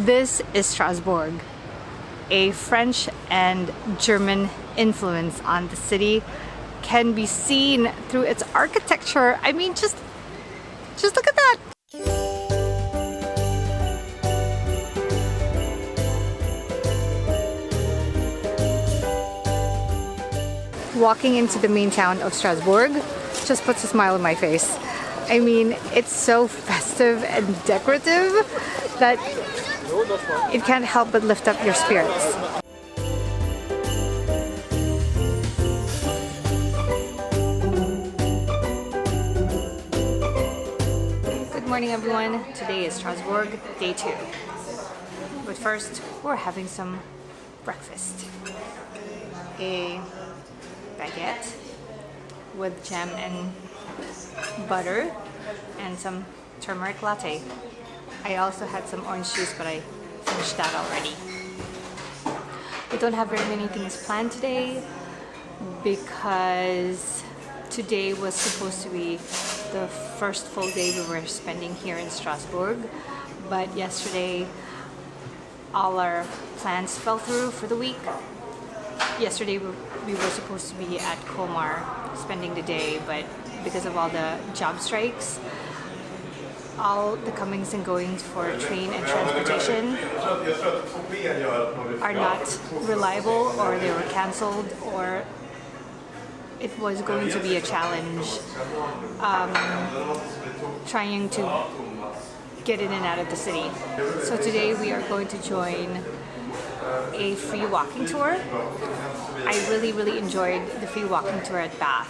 This is Strasbourg. A French and German influence on the city can be seen through its architecture. I mean, just look at that. Walking into the main town of Strasbourg just puts a smile on my face. I mean, it's so festive and decorative that it can't help but lift up your spirits. Good morning, everyone. Today is Strasbourg, day 2. But first, we're having some breakfast. A baguette with jam and butter and some turmeric latte. I also had some orange juice, but I finished that already. We don't have very many things planned today because today was supposed to be the first full day we were spending here in Strasbourg, but yesterday all our plans fell through for the week. Yesterday we were supposed to be at Colmar spending the day, but because of all the job strikes, all the comings and goings for train and transportation are not reliable, or they were cancelled, or it was going to be a challenge trying to get in and out of the city. So today we are going to join a free walking tour. I really enjoyed the free walking tour at Bath,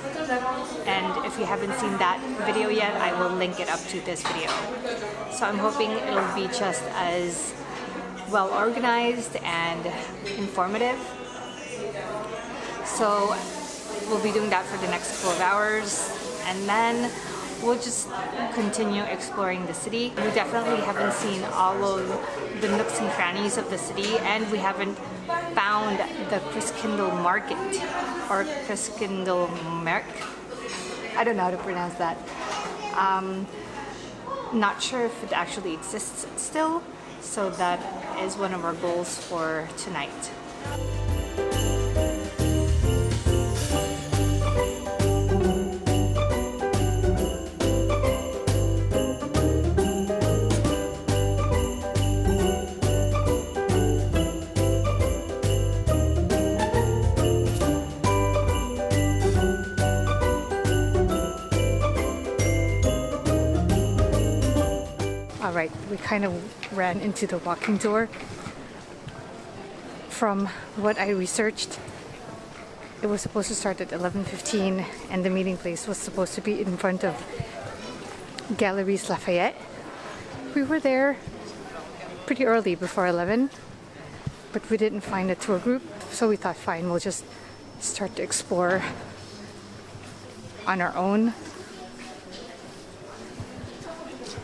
and if you haven't seen that video yet, I will link it up to this video. So I'm hoping it'll be just as well organized and informative. So we'll be doing that for the next couple of hours, and then we'll just continue exploring the city. We definitely haven't seen all of the nooks and crannies of the city, and we haven't found the Christkindl Market or Christkindlmark. I don't know how to pronounce that. Not sure if it actually exists still, so that is one of our goals for tonight. Alright, we kind of ran into the walking tour. From what I researched, it was supposed to start at 11:15, and the meeting place was supposed to be in front of Galeries Lafayette. We were there pretty early, before 11, but we didn't find a tour group, so we thought, fine, we'll just start to explore on our own.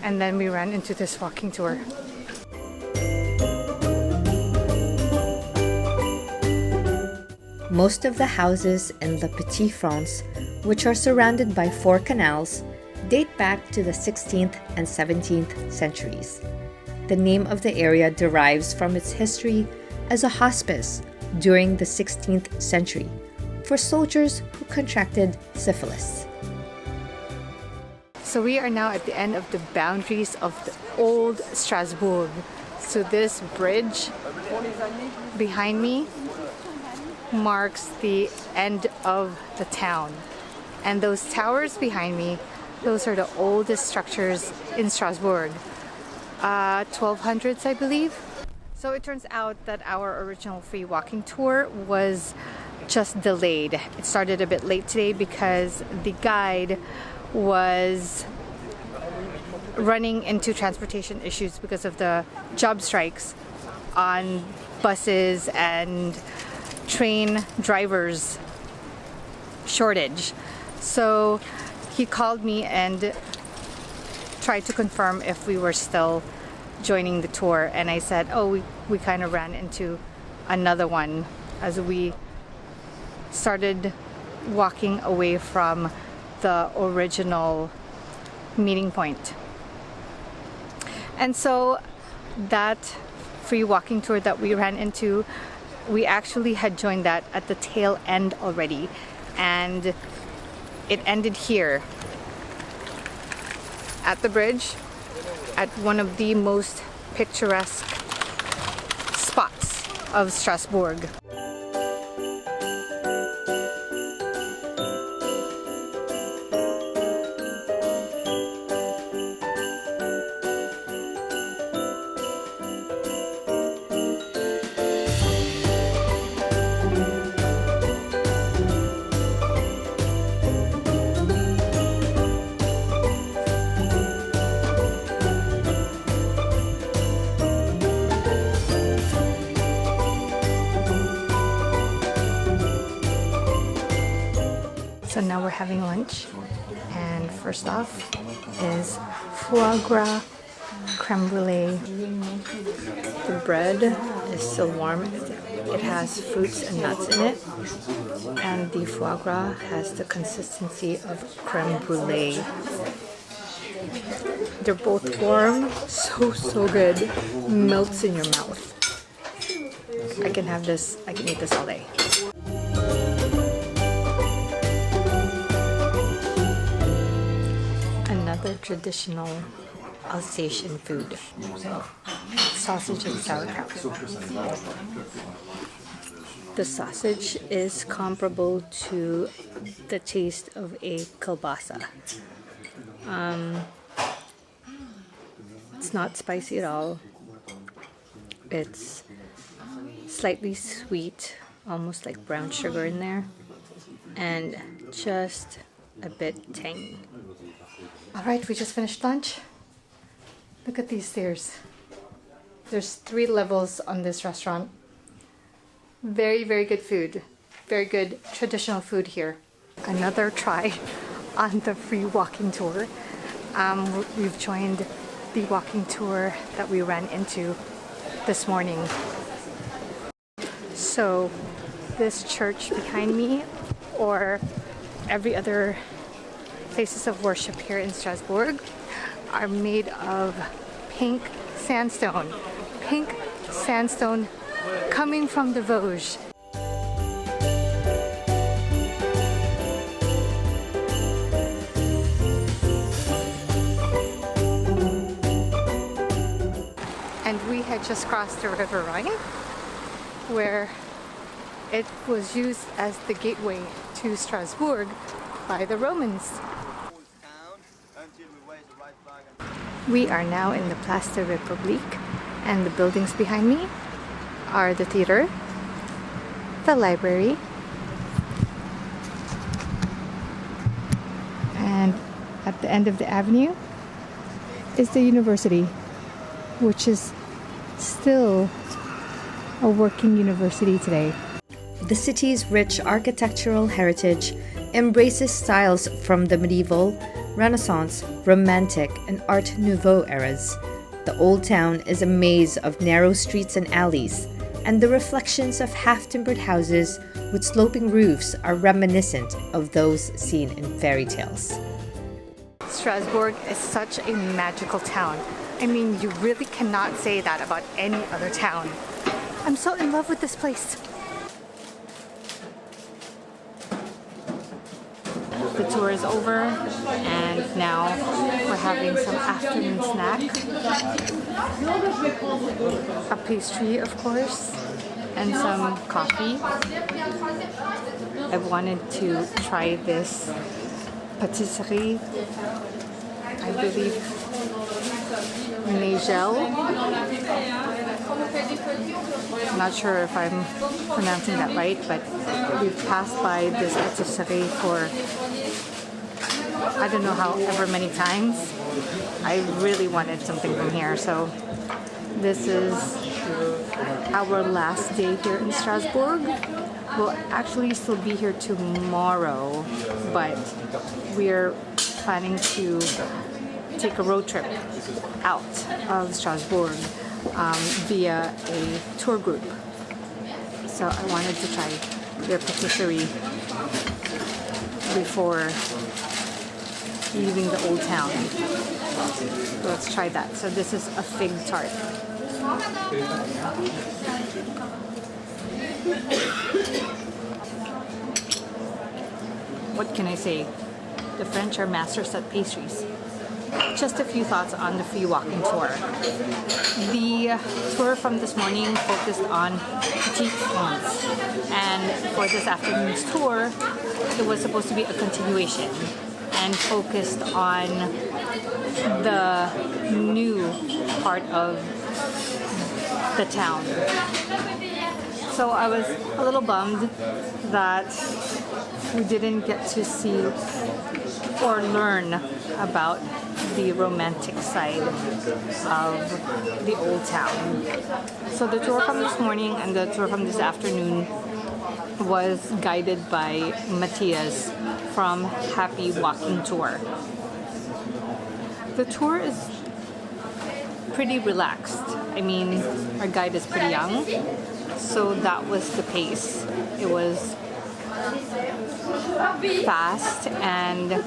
And then we ran into this walking tour. Most of the houses in the Petite France, which are surrounded by 4 canals, date back to the 16th and 17th centuries. The name of the area derives from its history as a hospice during the 16th century for soldiers who contracted syphilis. So we are now at the end of the boundaries of the old Strasbourg. So this bridge behind me marks the end of the town. And those towers behind me, those are the oldest structures in Strasbourg. 1200s, I believe. So it turns out that our original free walking tour was just delayed. It started a bit late today because the guide was running into transportation issues because of the job strikes on buses and train drivers shortage. So he called me and tried to confirm if we were still joining the tour, and I said, oh, we kind of ran into another one as we started walking away from the original meeting point. And so that free walking tour that we ran into, we actually had joined that at the tail end already, and it ended here at the bridge at one of the most picturesque spots of Strasbourg. So now we're having lunch, and first off is foie gras creme brulee. The bread is still warm. It has fruits and nuts in it, and the foie gras has the consistency of creme brulee. They're both warm, so good. Melts in your mouth. I can eat this all day. Another traditional Alsatian food, sausage and sauerkraut. The sausage is comparable to the taste of a kielbasa. It's not spicy at all. It's slightly sweet, almost like brown sugar in there, and just a bit tangy. Alright, we just finished lunch. Look at these stairs. There's 3 levels on this restaurant. Very good food. Very good traditional food here. Another try on the free walking tour. We've joined the walking tour that we ran into this morning. So this church behind me, or every other places of worship here in Strasbourg, are made of pink sandstone. Pink sandstone coming from the Vosges. And we had just crossed the River Rhine, where it was used as the gateway to Strasbourg by the Romans. We are now in the Place de la République, and the buildings behind me are the theater, the library, and at the end of the avenue is the university, which is still a working university today. The city's rich architectural heritage embraces styles from the medieval, Renaissance, Romantic, and Art Nouveau eras. The Old Town is a maze of narrow streets and alleys, and the reflections of half-timbered houses with sloping roofs are reminiscent of those seen in fairy tales. Strasbourg is such a magical town. I mean, you really cannot say that about any other town. I'm so in love with this place. The tour is over, and now we're having some afternoon snack. A pastry, of course, and some coffee. I've wanted to try this Patisserie, I believe, Nagel. I'm not sure if I'm pronouncing that right, but we've passed by this patisserie for I don't know however many times. I really wanted something from here, so this is our last day here in Strasbourg. We'll actually still be here tomorrow, but we're planning to take a road trip out of Strasbourg via a tour group. So I wanted to try their patisserie before leaving the old town. So let's try that. So this is a fig tart. What can I say? The French are masters at pastries. Just a few thoughts on the free walking tour. The tour from this morning focused on Petite France, and for this afternoon's tour, it was supposed to be a continuation and focused on the new part of the town. So I was a little bummed that we didn't get to see or learn about the romantic side of the old town. So the tour from this morning and the tour from this afternoon was guided by Matthias from Happy Walking Tour. The tour is pretty relaxed. I mean, our guide is pretty young, so that was the pace. It was fast and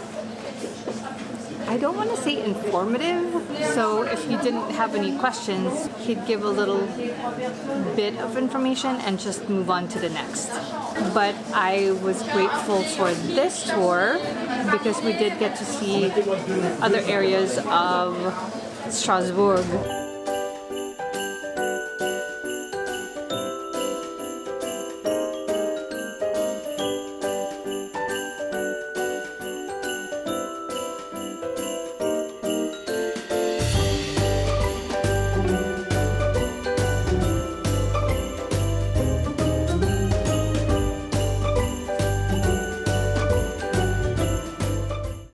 I don't want to say informative, so if you didn't have any questions, he'd give a little bit of information and just move on to the next. But I was grateful for this tour because we did get to see other areas of Strasbourg.